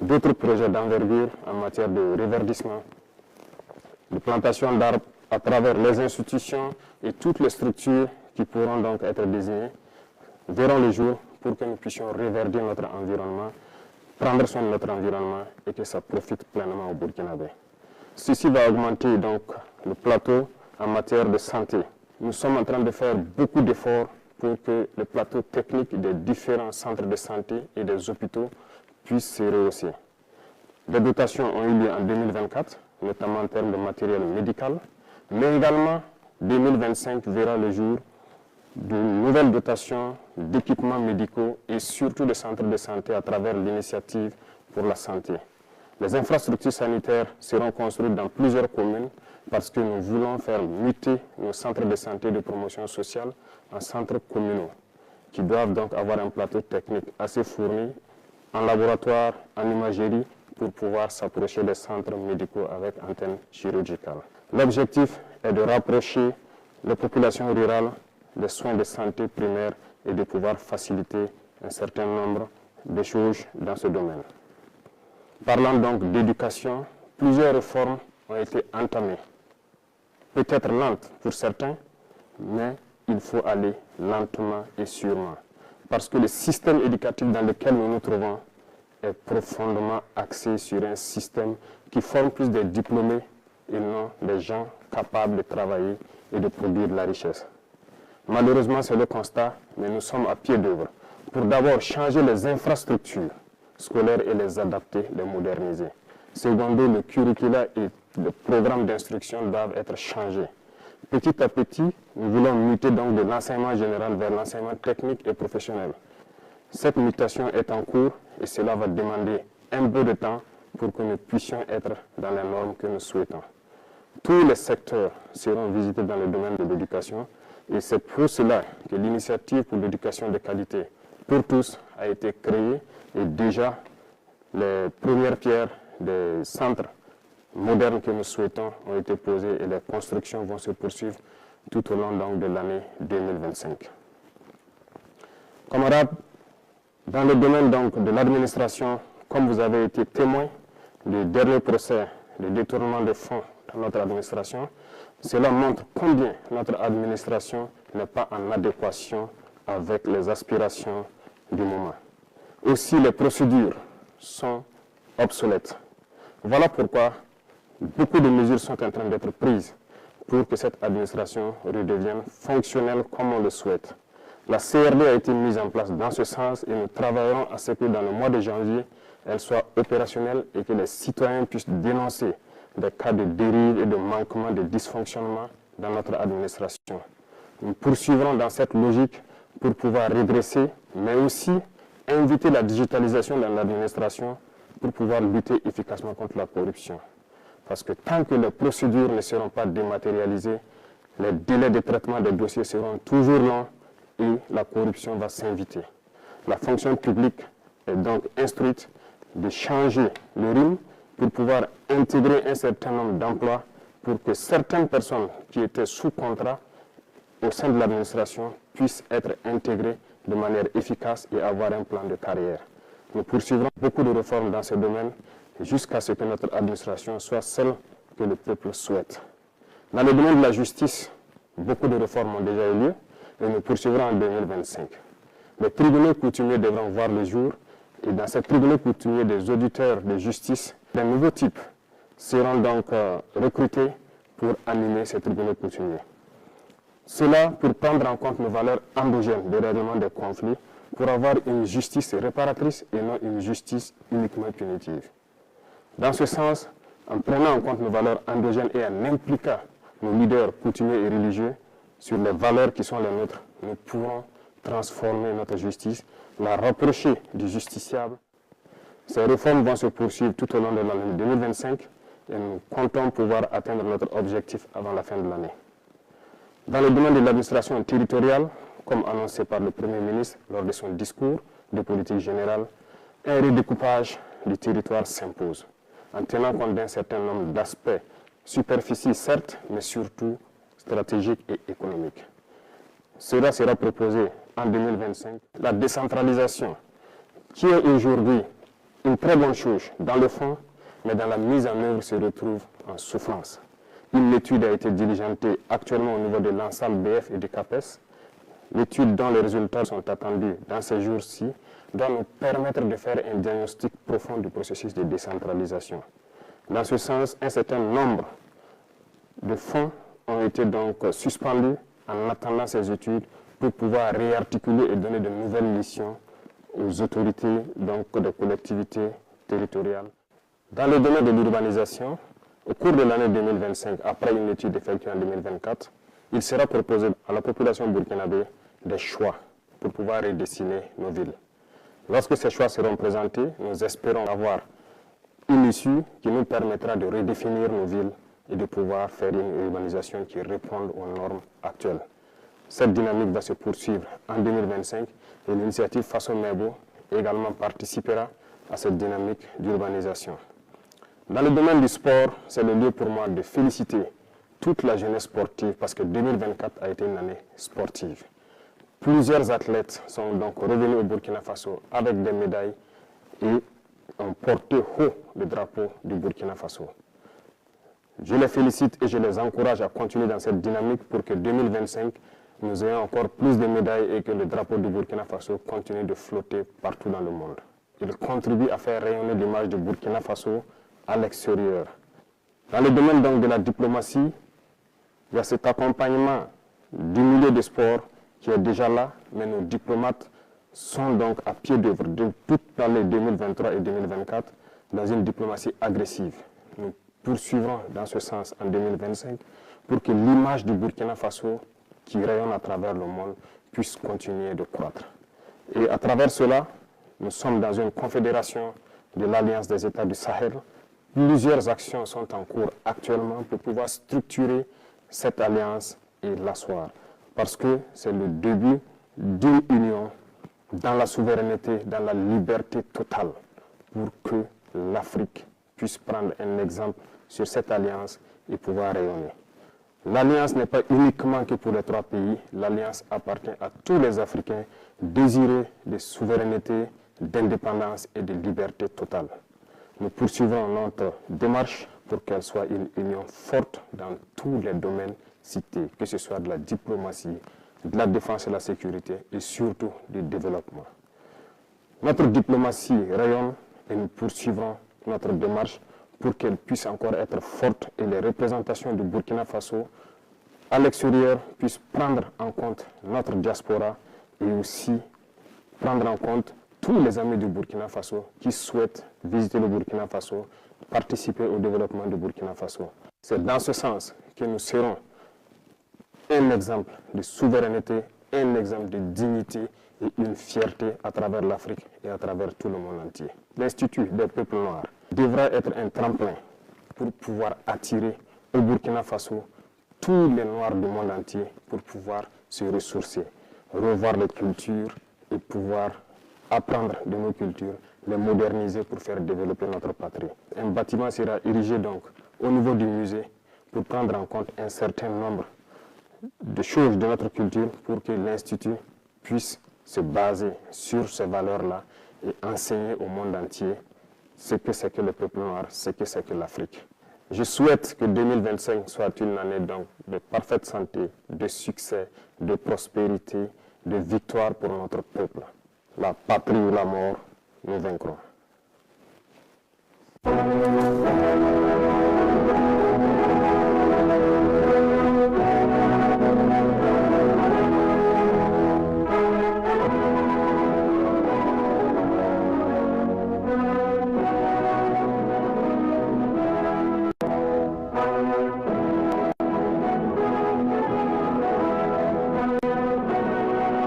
d'autres projets d'envergure en matière de reverdissement, de plantation d'arbres à travers les institutions et toutes les structures qui pourront donc être désignées, verront le jour pour que nous puissions reverdir notre environnement, prendre soin de notre environnement et que ça profite pleinement au Burkinabé. Ceci va augmenter donc le plateau en matière de santé. Nous sommes en train de faire beaucoup d'efforts pour que le plateau technique des différents centres de santé et des hôpitaux puisse se rehausser. Des dotations ont eu lieu en 2024, notamment en termes de matériel médical, mais également 2025 verra le jour de nouvelles dotations d'équipements médicaux et surtout de centres de santé à travers l'initiative pour la santé. Les infrastructures sanitaires seront construites dans plusieurs communes parce que nous voulons faire muter nos centres de santé et de promotion sociale en centres communaux qui doivent donc avoir un plateau technique assez fourni en laboratoire, en imagerie pour pouvoir s'approcher des centres médicaux avec antenne chirurgicale. L'objectif est de rapprocher les populations rurales des soins de santé primaires et de pouvoir faciliter un certain nombre de choses dans ce domaine. Parlant donc d'éducation, plusieurs réformes ont été entamées. Peut-être lentes pour certains, mais il faut aller lentement et sûrement. Parce que le système éducatif dans lequel nous nous trouvons est profondément axé sur un système qui forme plus des diplômés et non des gens capables de travailler et de produire de la richesse. Malheureusement, c'est le constat, mais nous sommes à pied d'œuvre pour d'abord changer les infrastructures scolaires et les adapter, les moderniser. Secondo, le curricula et le programme d'instruction doivent être changés. Petit à petit, nous voulons muter donc de l'enseignement général vers l'enseignement technique et professionnel. Cette mutation est en cours et cela va demander un peu de temps pour que nous puissions être dans les normes que nous souhaitons. Tous les secteurs seront visités dans le domaine de l'éducation et c'est pour cela que l'initiative pour l'éducation de qualité pour tous a été créée et déjà les premières pierres des centres modernes que nous souhaitons ont été posées et les constructions vont se poursuivre tout au long donc, de l'année 2025. Camarades, dans le domaine donc, de l'administration, comme vous avez été témoin du dernier procès de détournement de fonds dans notre administration, cela montre combien notre administration n'est pas en adéquation avec les aspirations du moment. Aussi, les procédures sont obsolètes. Voilà pourquoi beaucoup de mesures sont en train d'être prises pour que cette administration redevienne fonctionnelle comme on le souhaite. La CRD a été mise en place dans ce sens et nous travaillerons à ce que dans le mois de janvier, elle soit opérationnelle et que les citoyens puissent dénoncer des cas de dérive et de manquement, de dysfonctionnement dans notre administration. Nous poursuivrons dans cette logique pour pouvoir redresser, mais aussi inviter la digitalisation dans l'administration pour pouvoir lutter efficacement contre la corruption. Parce que tant que les procédures ne seront pas dématérialisées, les délais de traitement des dossiers seront toujours longs et la corruption va s'inviter. La fonction publique est donc instruite de changer le rythme pour pouvoir intégrer un certain nombre d'emplois pour que certaines personnes qui étaient sous contrat au sein de l'administration puissent être intégrées de manière efficace et avoir un plan de carrière. Nous poursuivrons beaucoup de réformes dans ce domaine jusqu'à ce que notre administration soit celle que le peuple souhaite. Dans le domaine de la justice, beaucoup de réformes ont déjà eu lieu et nous poursuivrons en 2025. Les tribunaux coutumiers devront voir le jour et dans ces tribunaux coutumiers, des auditeurs de justice d'un nouveau type seront donc recrutés pour animer ces tribunaux coutumiers. Cela pour prendre en compte nos valeurs endogènes de règlement des conflits, pour avoir une justice réparatrice et non une justice uniquement punitive. Dans ce sens, en prenant en compte nos valeurs endogènes et en impliquant nos leaders coutumiers et religieux sur les valeurs qui sont les nôtres, nous pourrons transformer notre justice, la rapprocher du justiciable. Ces réformes vont se poursuivre tout au long de l'année 2025 et nous comptons pouvoir atteindre notre objectif avant la fin de l'année. Dans le domaine de l'administration territoriale, comme annoncé par le Premier ministre lors de son discours de politique générale, un redécoupage du territoire s'impose, en tenant compte d'un certain nombre d'aspects, superficie certes, mais surtout stratégiques et économiques. Cela sera proposé en 2025. La décentralisation, qui est aujourd'hui une très bonne chose dans le fond, mais dans la mise en œuvre se retrouve en souffrance. Une étude a été diligentée actuellement au niveau de l'ensemble BF et du CAPES. L'étude dont les résultats sont attendus dans ces jours-ci doit nous permettre de faire un diagnostic profond du processus de décentralisation. Dans ce sens, un certain nombre de fonds ont été donc suspendus en attendant ces études pour pouvoir réarticuler et donner de nouvelles missions aux autorités donc des collectivités territoriales. Dans le domaine de l'urbanisation, au cours de l'année 2025, après une étude effectuée en 2024, il sera proposé à la population burkinabé des choix pour pouvoir redessiner nos villes. Lorsque ces choix seront présentés, nous espérons avoir une issue qui nous permettra de redéfinir nos villes et de pouvoir faire une urbanisation qui réponde aux normes actuelles. Cette dynamique va se poursuivre en 2025 et l'initiative Faso Mebo également participera à cette dynamique d'urbanisation. Dans le domaine du sport, c'est le lieu pour moi de féliciter toute la jeunesse sportive parce que 2024 a été une année sportive. Plusieurs athlètes sont donc revenus au Burkina Faso avec des médailles et ont porté haut le drapeau du Burkina Faso. Je les félicite et je les encourage à continuer dans cette dynamique pour que 2025, nous ayons encore plus de médailles et que le drapeau du Burkina Faso continue de flotter partout dans le monde. Il contribue à faire rayonner l'image du Burkina Faso à l'extérieur. Dans le domaine donc de la diplomatie, il y a cet accompagnement du milieu des sports qui est déjà là, mais nos diplomates sont donc à pied d'œuvre de toute l'année 2023 et 2024 dans une diplomatie agressive. Nous poursuivrons dans ce sens en 2025 pour que l'image du Burkina Faso qui rayonne à travers le monde puisse continuer de croître. Et à travers cela, nous sommes dans une confédération de l'Alliance des États du Sahel. Plusieurs actions sont en cours actuellement pour pouvoir structurer cette alliance et l'asseoir. Parce que c'est le début d'une union dans la souveraineté, dans la liberté totale, pour que l'Afrique puisse prendre un exemple sur cette alliance et pouvoir rayonner. L'alliance n'est pas uniquement que pour les 3 pays, l'alliance appartient à tous les Africains désireux de souveraineté, d'indépendance et de liberté totale. Nous poursuivrons notre démarche pour qu'elle soit une union forte dans tous les domaines cités, que ce soit de la diplomatie, de la défense et de la sécurité et surtout du développement. Notre diplomatie rayonne et nous poursuivrons notre démarche pour qu'elle puisse encore être forte et les représentations du Burkina Faso à l'extérieur puissent prendre en compte notre diaspora et aussi prendre en compte tous les amis du Burkina Faso qui souhaitent visiter le Burkina Faso, participer au développement du Burkina Faso. C'est dans ce sens que nous serons un exemple de souveraineté, un exemple de dignité et une fierté à travers l'Afrique et à travers tout le monde entier. L'Institut des peuples noirs devra être un tremplin pour pouvoir attirer au Burkina Faso tous les Noirs du monde entier pour pouvoir se ressourcer, revoir les cultures et pouvoir apprendre de nos cultures, les moderniser pour faire développer notre patrie. Un bâtiment sera érigé donc au niveau du musée pour prendre en compte un certain nombre de choses de notre culture pour que l'Institut puisse se baser sur ces valeurs-là et enseigner au monde entier ce que c'est que le peuple noir, ce que c'est que l'Afrique. Je souhaite que 2025 soit une année donc de parfaite santé, de succès, de prospérité, de victoire pour notre peuple. La patrie ou la mort, nous vaincrons.